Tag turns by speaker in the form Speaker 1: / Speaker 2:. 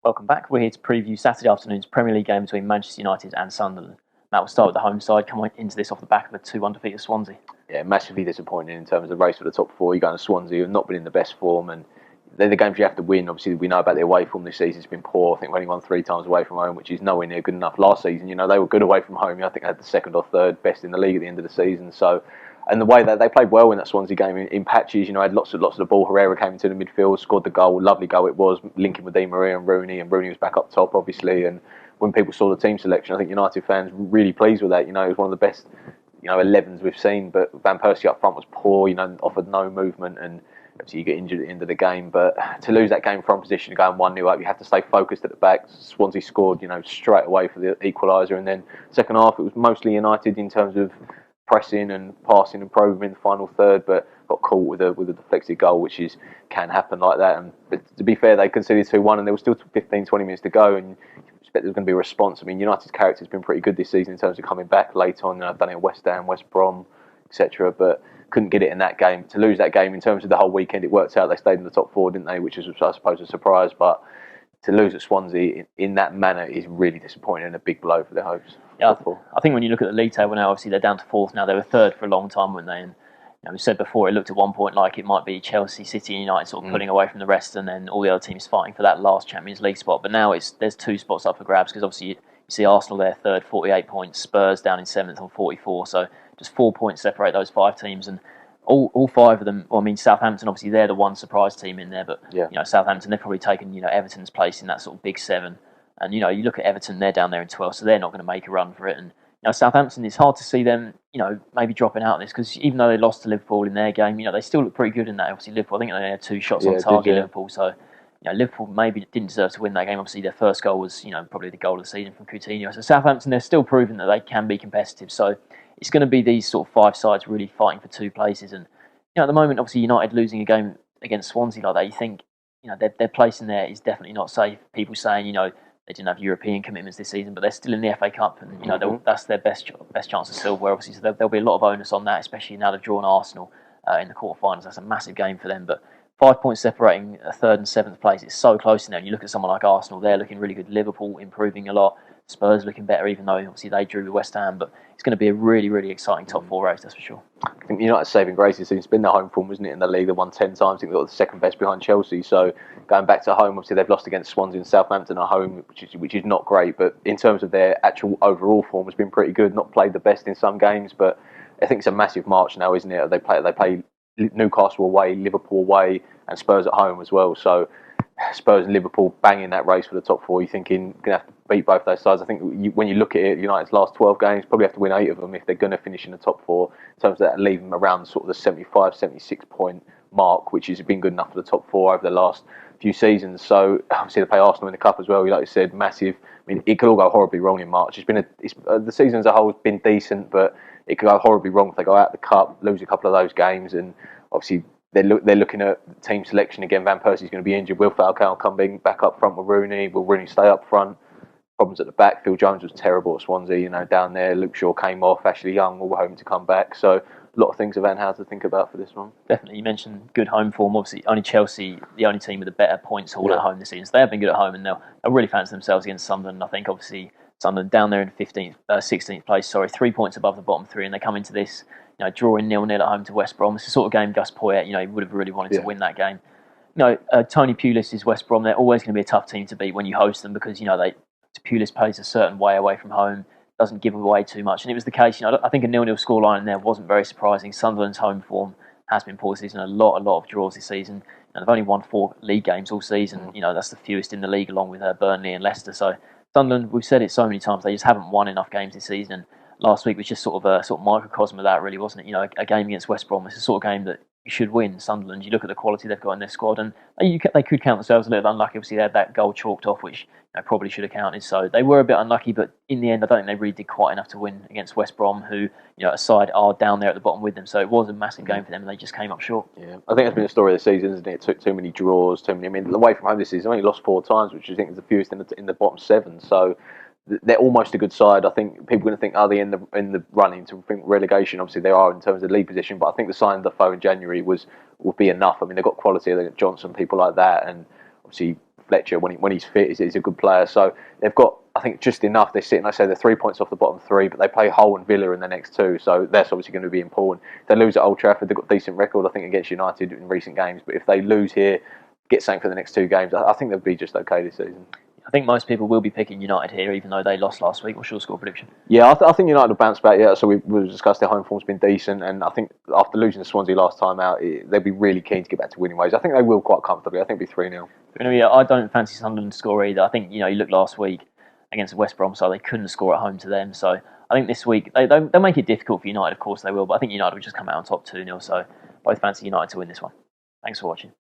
Speaker 1: Welcome back. We're here to preview Saturday afternoon's Premier League game between Manchester United and Sunderland. Matt, we'll start with the home side, coming into this off the back of a 2-1 defeat of Swansea.
Speaker 2: Yeah, massively disappointing in terms of the race for the top four. You're going to Swansea, who've not been in the best form, and they're the games you have to win. Obviously, we know about their away form this season. It's been poor. I think we only won 3 times away from home, which is nowhere near good enough. Last season, they were good away from home. I think they had the second or third best in the league at the end of the season. So, and the way that they played well in that Swansea game in patches, had lots of the ball. Herrera came into the midfield, scored the goal, lovely goal it was, linking with Di Maria and Rooney was back up top, obviously. And when people saw the team selection, I think United fans were really pleased with that. It was one of the best 11s we've seen, but Van Persie up front was poor, offered no movement, and obviously you get injured at the end of the game. But to lose that game from position, going 1-0 up, you have to stay focused at the back. Swansea scored, straight away for the equaliser, and then second half it was mostly United in terms of pressing and passing and probing in the final third, but got caught with a deflected goal, which can happen like that. But to be fair, they conceded 2-1, and there was still 15-20 minutes to go, and expect there's going to be a response. I mean, United's character has been pretty good this season in terms of coming back late on. I've done it at West Ham, West Brom, etc., but couldn't get it in that game. To lose that game in terms of the whole weekend, it worked out. They stayed in the top four, didn't they? Which is, I suppose, a surprise. But to lose at Swansea in that manner is really disappointing and a big blow for their hopes.
Speaker 1: Yeah, I think when you look at the league table now, obviously they're down to fourth now. They were third for a long time, weren't they? And we said before, it looked at one point like it might be Chelsea, City and United sort of pulling away from the rest, and then all the other teams fighting for that last Champions League spot. But now there's 2 spots up for grabs, because obviously you see Arsenal there third, 48 points, Spurs down in 7th on 44, so just 4 points separate those 5 teams, and all 5 of them. Well, I mean, Southampton, obviously they're the one surprise team in there, but Southampton, they've probably taken Everton's place in that sort of big 7, and you look at Everton, they're down there in 12th, so they're not going to make a run for it. And Southampton, it's hard to see them, maybe dropping out of this, because even though they lost to Liverpool in their game, they still look pretty good in that. Obviously, Liverpool, I think they had 2 shots on target, Liverpool. So, Liverpool maybe didn't deserve to win that game. Obviously, their first goal was, probably the goal of the season from Coutinho. So, Southampton, they're still proving that they can be competitive. So, it's going to be these sort of 5 sides really fighting for 2 places. And, at the moment, obviously, United losing a game against Swansea like that, you think, their place in there is definitely not safe. People saying, they didn't have European commitments this season, but they're still in the FA Cup, and that's their best chance of silverware. Obviously, so there'll be a lot of onus on that, especially now they've drawn Arsenal in the quarterfinals. That's a massive game for them. But 5 points separating a 3rd and 7th place, it's so close now. And you look at someone like Arsenal, they're looking really good. Liverpool improving a lot. Spurs looking better, even though obviously they drew with West Ham. But it's going to be a really, really exciting top 4 race, that's for sure.
Speaker 2: I think United's saving grace this season. It's been their home form, isn't it, in the league? They won 10 times. I think they got the second best behind Chelsea. So going back to home, obviously they've lost against Swansea and Southampton at home, which is not great. But in terms of their actual overall form, has been pretty good. Not played the best in some games, but I think it's a massive march now, isn't it? They play Newcastle away, Liverpool away, and Spurs at home as well. So Spurs and Liverpool banging that race for the top 4. You're thinking going to have to beat both those sides. I think when you look at it, United's last 12 games, probably have to win 8 of them if they're going to finish in the top 4. In terms of that, leave them around sort of the 75, 76 point mark, which has been good enough for the top 4 over the last few seasons. So obviously they play Arsenal in the cup as well. Like you said, massive. I mean, it could all go horribly wrong in March. The season as a whole has been decent, but it could go horribly wrong if they go out of the cup, lose a couple of those games, and obviously they're looking at team selection again. Van Persie's going to be injured. Will Falcao come back up front with Rooney? Will Rooney stay up front? Problems at the back. Phil Jones was terrible at Swansea, down there. Luke Shaw came off. Ashley Young all hoping to come back. So a lot of things of Van Gaal to think about for this one.
Speaker 1: Definitely. You mentioned good home form. Obviously, only Chelsea, the only team with a better points haul at home this season. So they have been good at home, and they'll really fancy themselves against Sunderland. I think, obviously, Sunderland down there in 16th place. 3 points above the bottom 3, and they come into this, drawing 0-0 at home to West Brom. It's the sort of game Gus Poyet, he would have really wanted to win that game. Tony Pulis' West Brom, they're always going to be a tough team to beat when you host them, because, Pulis plays a certain way away from home, doesn't give away too much. And it was the case, I think a 0-0 scoreline in there wasn't very surprising. Sunderland's home form has been poor this season, a lot of draws this season. And they've only won 4 league games all season. That's the fewest in the league, along with Burnley and Leicester. So Sunderland, we've said it so many times, they just haven't won enough games this season. And last week was just sort of microcosm of that, really, wasn't it? A game against West Brom, it's the sort of game that you should win. Sunderland, you look at the quality they've got in their squad, and they could count themselves a little unlucky. Obviously, they had that goal chalked off, which probably should have counted. So they were a bit unlucky, but in the end, I don't think they really did quite enough to win against West Brom, who, aside, are down there at the bottom with them. So it was a massive game for them, and they just came up short.
Speaker 2: Yeah, I think that's been the story of the season, isn't it? It took too many draws, away from home this season, only lost 4 times, which I think is the fewest in the bottom 7. So they're almost a good side. I think people are going to think, are they in the running to think relegation? Obviously, they are in terms of the league position, but I think the signing of the foe in January would be enough. I mean, they've got quality. They've got Johnson, people like that, and obviously Fletcher, when he's fit, he's a good player. So they've got, I think, just enough. They're sitting, I say, they're 3 points off the bottom three, but they play Hull and Villa in the next two. So that's obviously going to be important. If they lose at Old Trafford, they've got a decent record, I think, against United in recent games. But if they lose here, get something for the next two games, I think they'll be just okay this season.
Speaker 1: I think most people will be picking United here, even though they lost last week. What's your score prediction?
Speaker 2: Yeah, I think United will bounce back. Yeah, so we discussed their home form's been decent, and I think after losing to Swansea last time out, they'll be really keen to get back to winning ways. I think they will quite comfortably. I think it'll be 3-0.
Speaker 1: I don't fancy Sunderland to score either. I think you looked last week against West Brom, so they couldn't score at home to them. So I think this week they'll make it difficult for United. Of course they will, but I think United will just come out on top 2-0. So both fancy United to win this one. Thanks for watching.